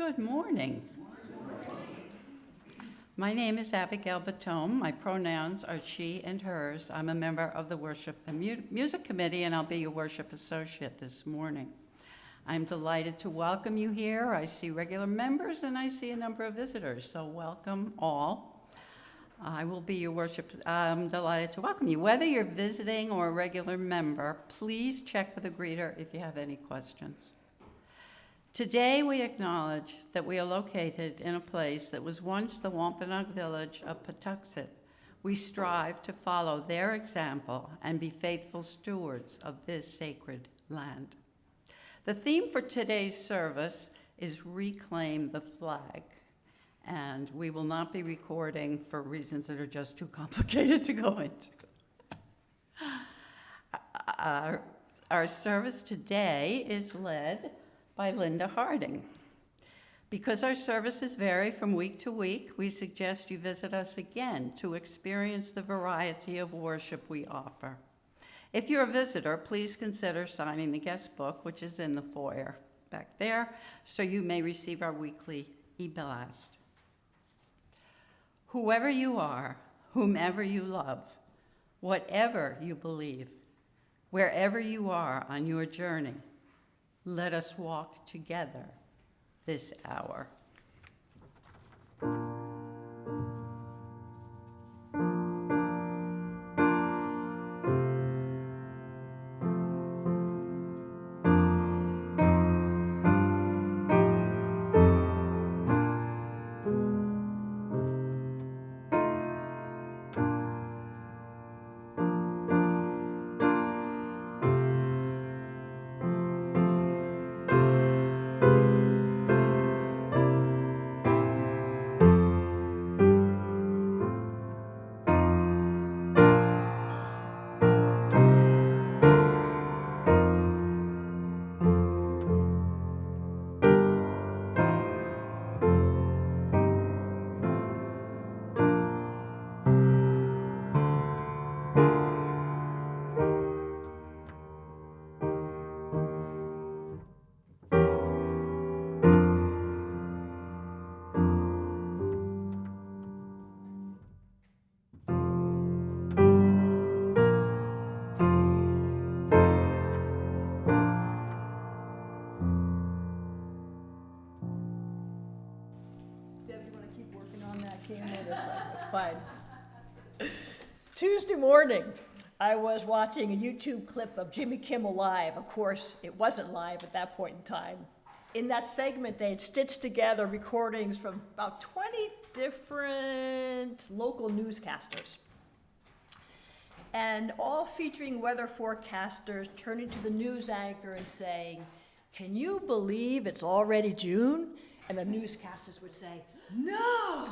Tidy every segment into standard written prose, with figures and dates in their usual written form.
Good morning. My name is Abigail Bottome. My pronouns are she and hers. I'm a member of the Worship and Music Committee, and I'll be your worship associate this morning. I'm delighted to welcome you here. I see regular members and I see a number of visitors, so welcome all. I will be your worship. I'm delighted to welcome you. Whether you're visiting or a regular member, please check with the greeter if you have any questions. Today we acknowledge that we are located in a place that was once the Wampanoag village of Patuxet. We strive to follow their example and be faithful stewards of this sacred land. The theme for today's service is Reclaim the Flag, and we will not be recording for reasons that are just too complicated to go into. Our service today is led by Linda Harding. Because our services vary from week to week, we suggest you visit us again to experience the variety of worship we offer. If you're a visitor, please consider signing the guest book, which is in the foyer back there, so you may receive our weekly e-blast. Whoever you are, whomever you love, whatever you believe, wherever you are on your journey, let us walk together this hour. Fine. Tuesday morning, I was watching a YouTube clip of Jimmy Kimmel Live. Of course, it wasn't live at that point in time. In that segment, they had stitched together recordings from about 20 different local newscasters, and all featuring weather forecasters turning to the news anchor and saying, "Can you believe it's already June?" And the newscasters would say, "No!"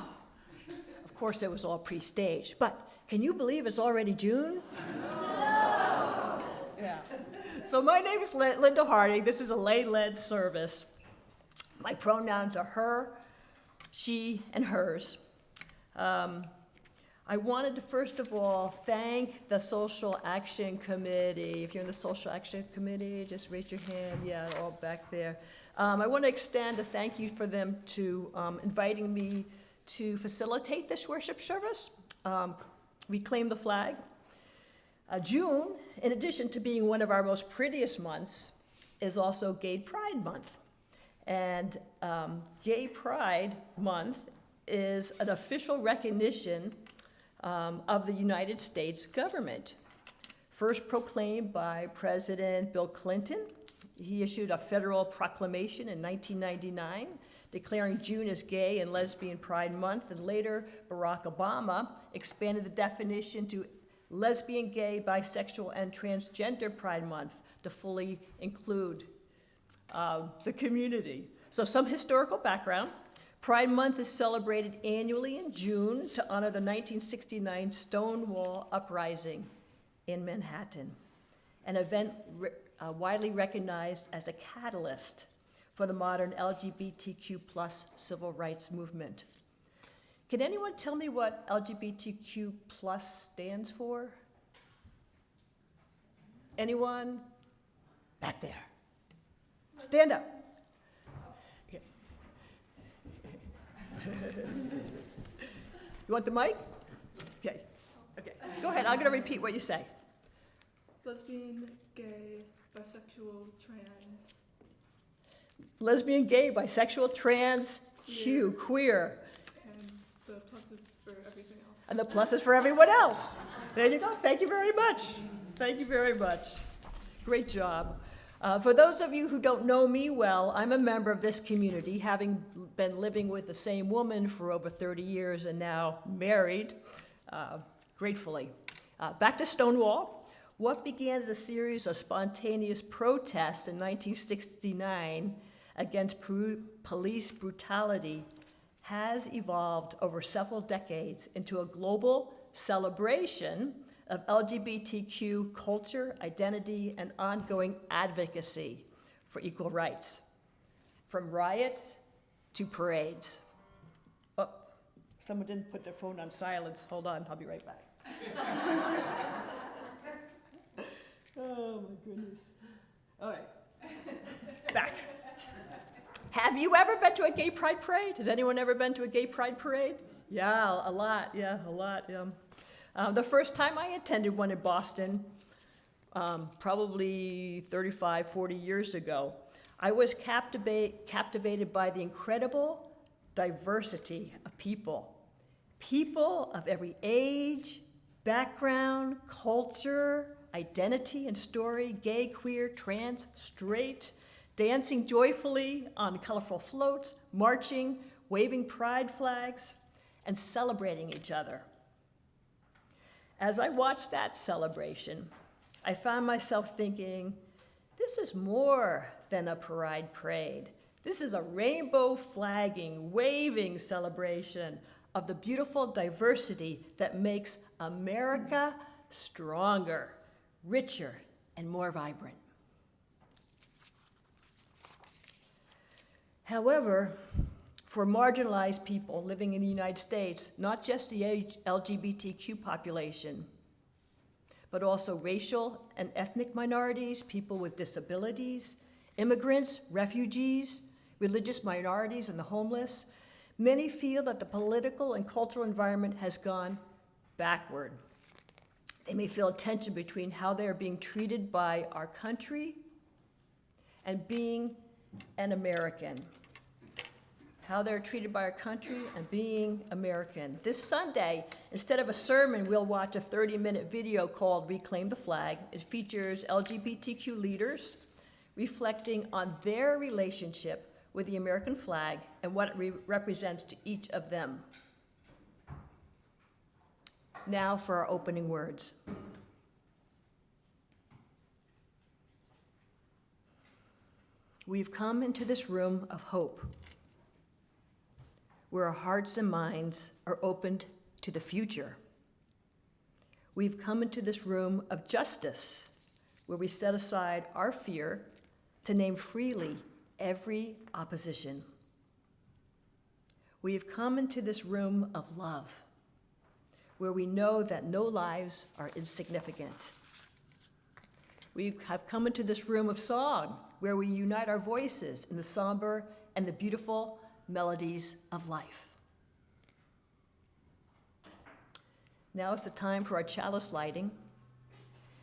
Of course, it was all pre-staged, but can you believe it's already June? No! Yeah. So my name is Linda Harding. This is a lay-led service. My pronouns are her, she, and hers. I wanted to first of all thank the Social Action Committee. If you're in the Social Action Committee, just raise your hand. Yeah, they're all back there. I want to extend a thank you for them to inviting me to facilitate this worship service, Reclaim the Flag. June, in addition to being one of our most prettiest months, is also Gay Pride Month. And Gay Pride Month is an official recognition of the United States government. First proclaimed by President Bill Clinton, he issued a federal proclamation in 1999 declaring June as Gay and Lesbian Pride Month, and later Barack Obama expanded the definition to Lesbian, Gay, Bisexual, and Transgender Pride Month to fully include the community. So some historical background. Pride Month is celebrated annually in June to honor the 1969 Stonewall Uprising in Manhattan, an event widely recognized as a catalyst for the modern LGBTQ plus civil rights movement. Can anyone tell me what LGBTQ plus stands for? Anyone? Back there. Stand up. Okay. You want the mic? Okay. Okay. Go ahead. I'm going to repeat what you say. Lesbian, gay, bisexual, trans. Lesbian, gay, bisexual, trans, Q, queer. And the pluses for everything else. And the pluses for everyone else. There you go. Thank you very much. Thank you very much. Great job. For those of you who don't know me well, I'm a member of this community, having been living with the same woman for over 30 years and now married, gratefully. Back to Stonewall. What began as a series of spontaneous protests in 1969 against police brutality has evolved over several decades into a global celebration of LGBTQ culture, identity, and ongoing advocacy for equal rights, from riots to parades. Oh, someone didn't put their phone on silence. Hold on, I'll be right back. Oh my goodness. All right, back. Have you ever been to a gay pride parade? Has anyone ever been to a gay pride parade? Yeah, a lot, yeah. The first time I attended one in Boston, probably 35, 40 years ago, I was captivated by the incredible diversity of people. People of every age, background, culture, identity and story, gay, queer, trans, straight, dancing joyfully on colorful floats, marching, waving pride flags, and celebrating each other. As I watched that celebration, I found myself thinking, this is more than a pride parade. This is a rainbow flagging, waving celebration of the beautiful diversity that makes America stronger, richer, and more vibrant. However, for marginalized people living in the United States, not just the LGBTQ population, but also racial and ethnic minorities, people with disabilities, immigrants, refugees, religious minorities, and the homeless, many feel that the political and cultural environment has gone backward. They may feel a tension between how they are being treated by our country and being an American. How they're treated by our country and being American. This Sunday, instead of a sermon, we'll watch a 30-minute video called Reclaim the Flag. It features LGBTQ leaders reflecting on their relationship with the American flag and what it represents to each of them. Now for our opening words. We've come into this room of hope, where our hearts and minds are opened to the future. We've come into this room of justice, where we set aside our fear to name freely every opposition. We have come into this room of love, where we know that no lives are insignificant. We have come into this room of song, where we unite our voices in the somber and the beautiful melodies of life. Now it's the time for our chalice lighting,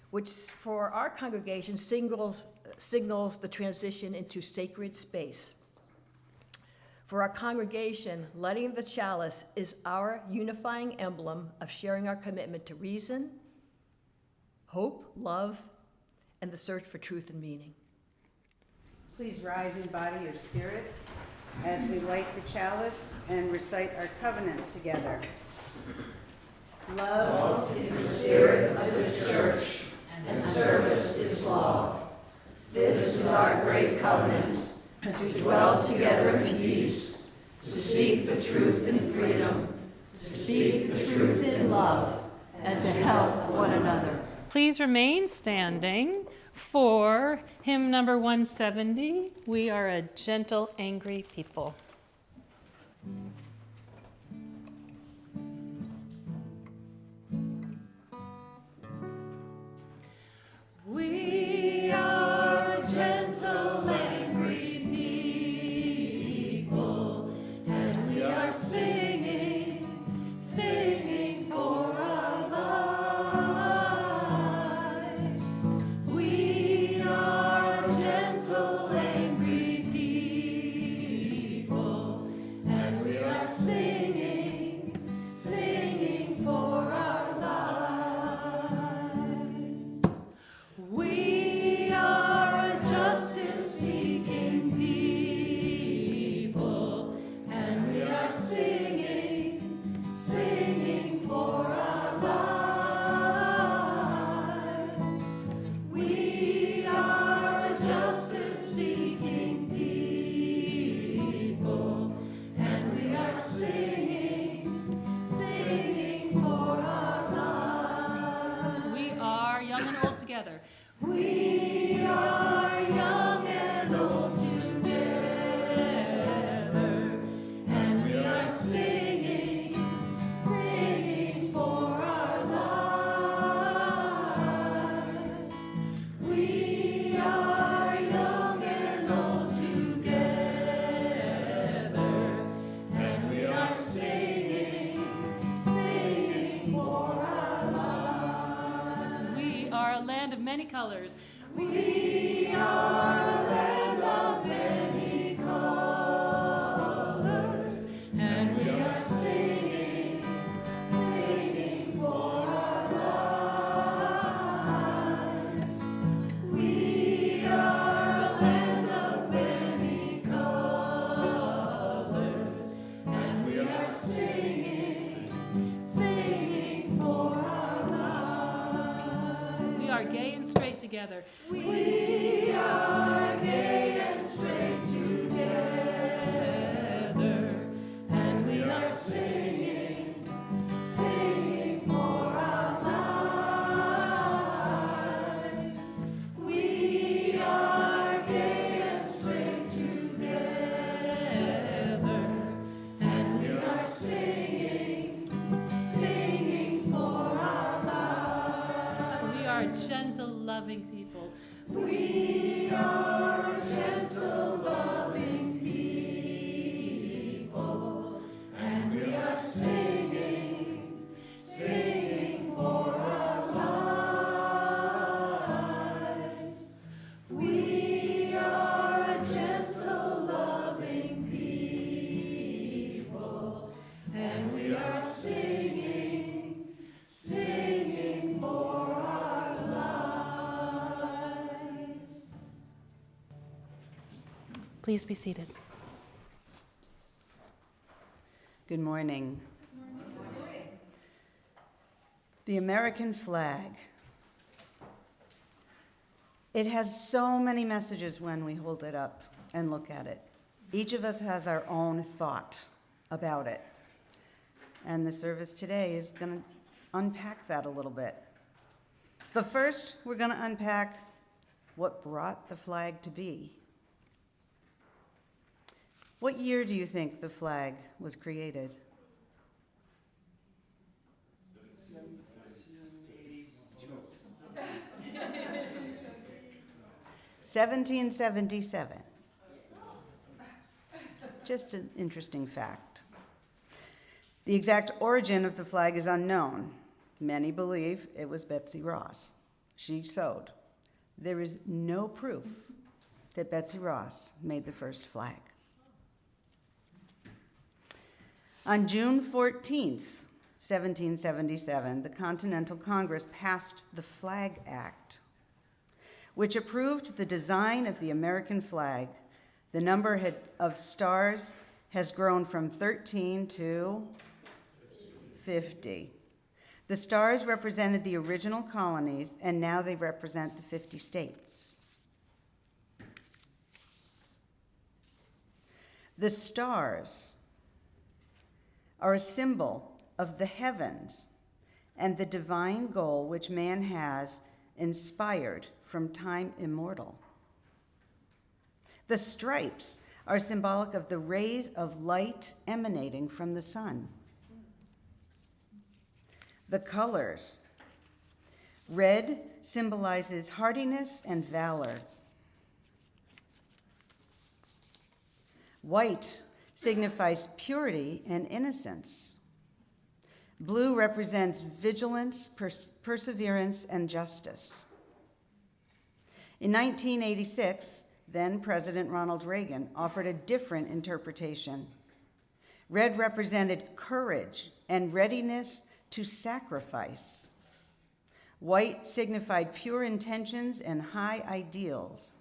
which for our congregation signals the transition into sacred space. For our congregation, lighting the chalice is our unifying emblem of sharing our commitment to reason, hope, love, and the search for truth and meaning. Please rise in body or spirit as we light the chalice and recite our covenant together. Love is the spirit of this church, and service is law. This is our great covenant, to dwell together in peace, to seek the truth in freedom, to speak the truth in love, and to help one another. Please remain standing for hymn number 170, We Are a Gentle, Angry People. We are a gentle, angry people, and we are colors. We are a land of many colors, and we are singing, singing for our lives. We are a land of many colors, and we are singing, singing for our lives. We are gay and straight together. We are gay and straight together, and we are singing, singing for our lives. We are gay and straight together, and we are singing, singing for our lives. We are gentle, loving people. We are gentle, loving people, and we are singing, singing for our lives. We are a gentle, loving people, and we are singing, singing for our lives. Please be seated. Good morning. The American flag. It has so many messages when we hold it up and look at it. Each of us has our own thought about it. And the service today is going to unpack that a little bit. But first, we're going to unpack what brought the flag to be. What year do you think the flag was created? 1777. Just an interesting fact. The exact origin of the flag is unknown. Many believe it was Betsy Ross. She sewed. There is no proof that Betsy Ross made the first flag. On June 14th, 1777, the Continental Congress passed the Flag Act, which approved the design of the American flag. The number of stars has grown from 13 to 50. The stars represented the original colonies, and now they represent the 50 states. The stars are a symbol of the heavens and the divine goal which man has inspired from time immortal. The stripes are symbolic of the rays of light emanating from the sun. The colors. Red symbolizes hardiness and valor. White signifies purity and innocence. Blue represents vigilance, perseverance, and justice. In 1986, then President Ronald Reagan offered a different interpretation. Red represented courage and readiness to sacrifice. White signified pure intentions and high ideals,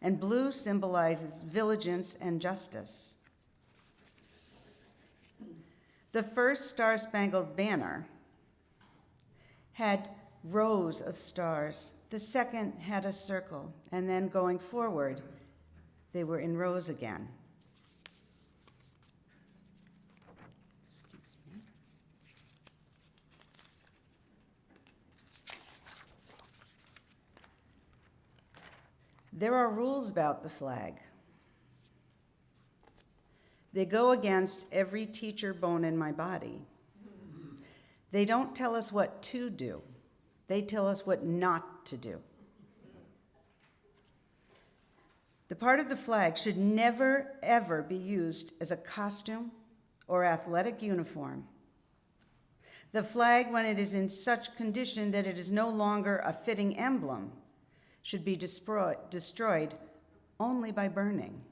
and blue symbolizes vigilance and justice. The first Star-Spangled Banner had rows of stars. The second had a circle, and then going forward, they were in rows again. Excuse me. There are rules about the flag. They go against every teacher bone in my body. They don't tell us what to do. They tell us what not to do. The part of the flag should never, ever be used as a costume or athletic uniform. The flag, when it is in such condition that it is no longer a fitting emblem, should be destroyed only by burning.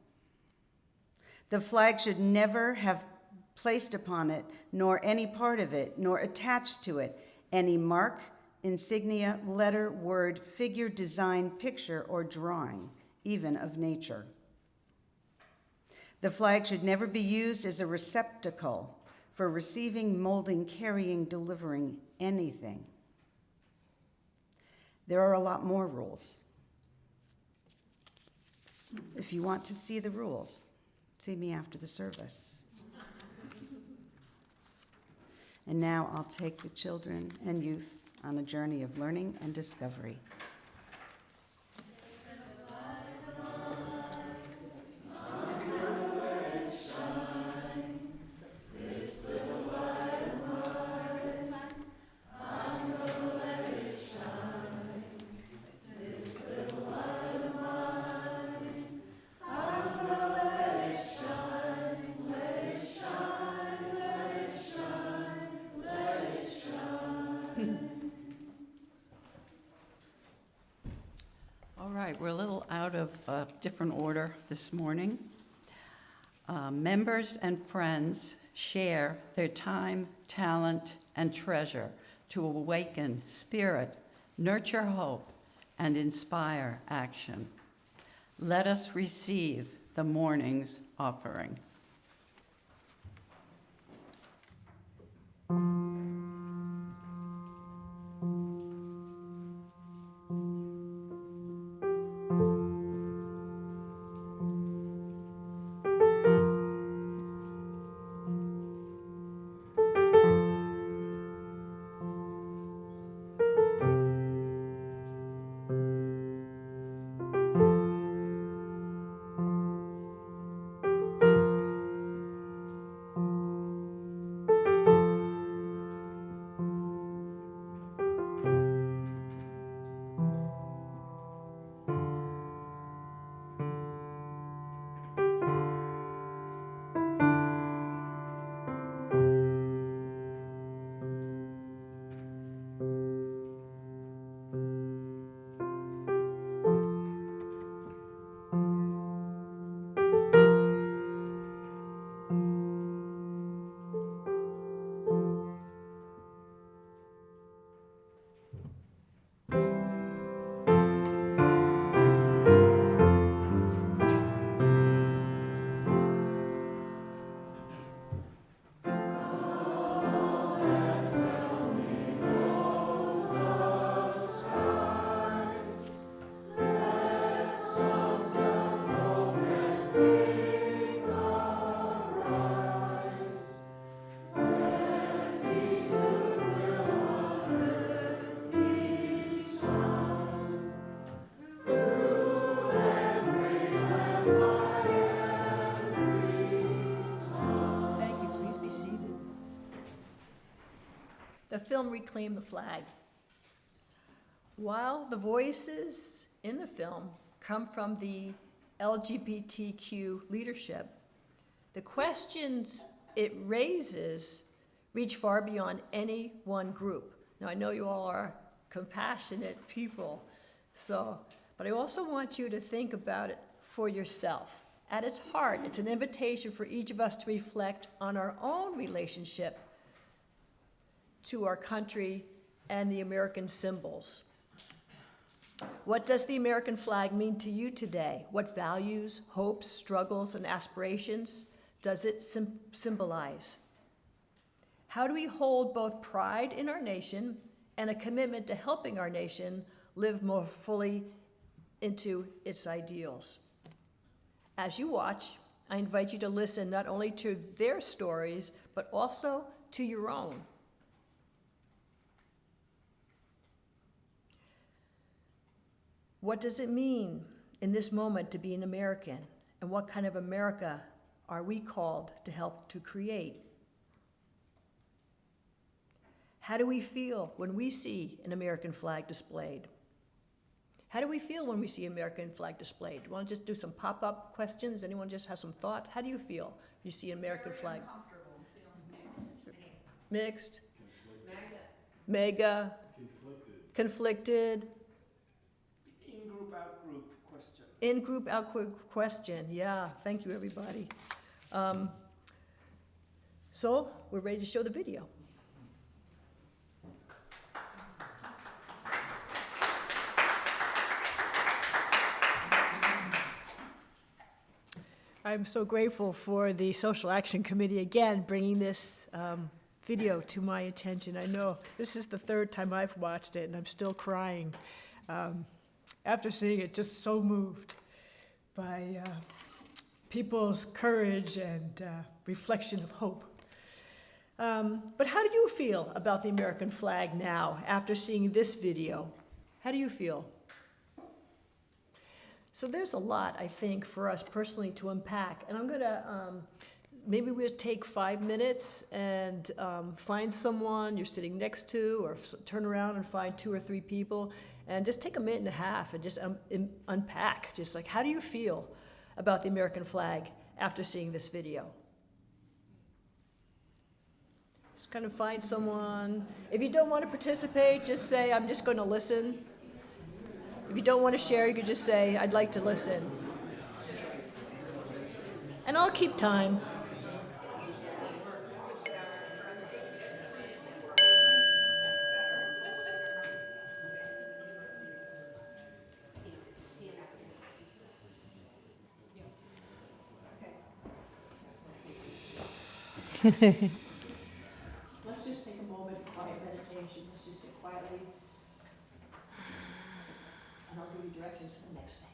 The flag should never have placed upon it, nor any part of it, nor attached to it, any mark, insignia, letter, word, figure, design, picture, or drawing, even of nature. The flag should never be used as a receptacle for receiving, molding, carrying, delivering anything. There are a lot more rules. If you want to see the rules, see me after the service. And now I'll take the children and youth on a journey of learning and discovery. All right, we're a little out of different order this morning. Members and friends share their time, talent, and treasure to awaken spirit, nurture hope, and inspire action. Let us receive the morning's offering. The film Reclaim the Flag. While the voices in the film come from the LGBTQ leadership, the questions it raises reach far beyond any one group. Now, I know you all are compassionate people, but I also want you to think about it for yourself. At its heart, it's an invitation for each of us to reflect on our own relationship to our country and the American symbols. What does the American flag mean to you today? What values, hopes, struggles, and aspirations does it symbolize? How do we hold both pride in our nation and a commitment to helping our nation live more fully into its ideals? As you watch, I invite you to listen not only to their stories, but also to your own. What does it mean in this moment to be an American? And what kind of America are we called to help to create? How do we feel when we see an American flag displayed? How do we feel when we see an American flag displayed? You want to just do some pop-up questions? Anyone just has some thoughts? How do you feel when you see an American flag? Mixed? Mega? Conflicted? In-group out question, yeah, thank you, everybody. So, we're ready to show the video. I'm so grateful for the Social Action Committee, again, bringing this video to my attention. I know this is the third time I've watched it, and I'm still crying. After seeing it, just so moved by people's courage and reflection of hope. But how do you feel about the American flag now, after seeing this video? How do you feel? So there's a lot, I think, for us personally to unpack. And I'm gonna, maybe we'll take 5 minutes and find someone you're sitting next to, or turn around and find 2 or 3 people, and just take a minute and a half and just unpack, just like, how do you feel about the American flag after seeing this video? Just kind of find someone. If you don't want to participate, just say, I'm just going to listen. If you don't want to share, you could just say, I'd like to listen. And I'll keep time. Let's just take a moment of quiet meditation. Let's just sit quietly. And I'll give you directions for the next thing.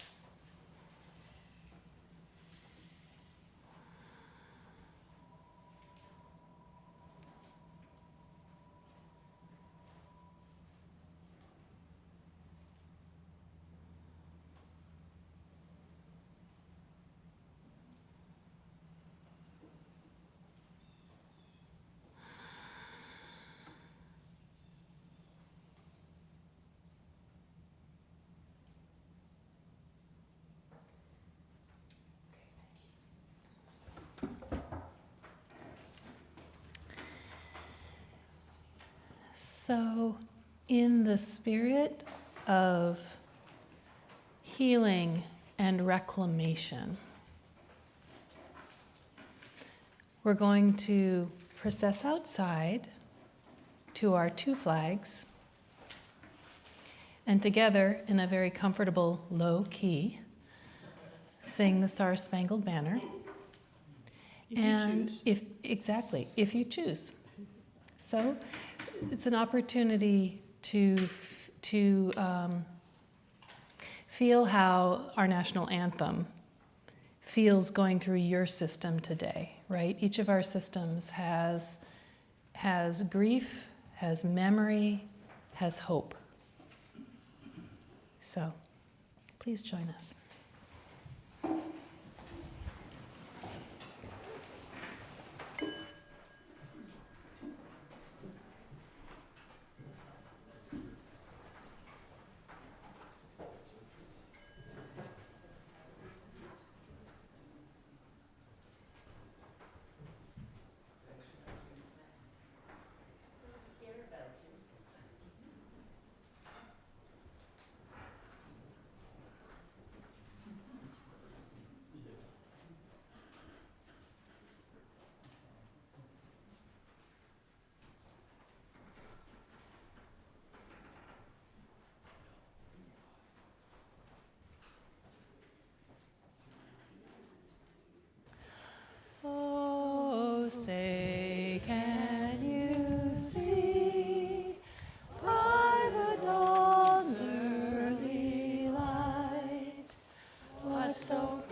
So, in the spirit of healing and reclamation, we're going to process outside to our 2 flags, and together, in a very comfortable low key, sing the Star Spangled Banner. If you choose. So, it's an opportunity to feel how our national anthem feels going through your system today, right? Each of our systems has grief, has memory, has hope. So, please join us. Oh, say, can you see by the dawn's early light what so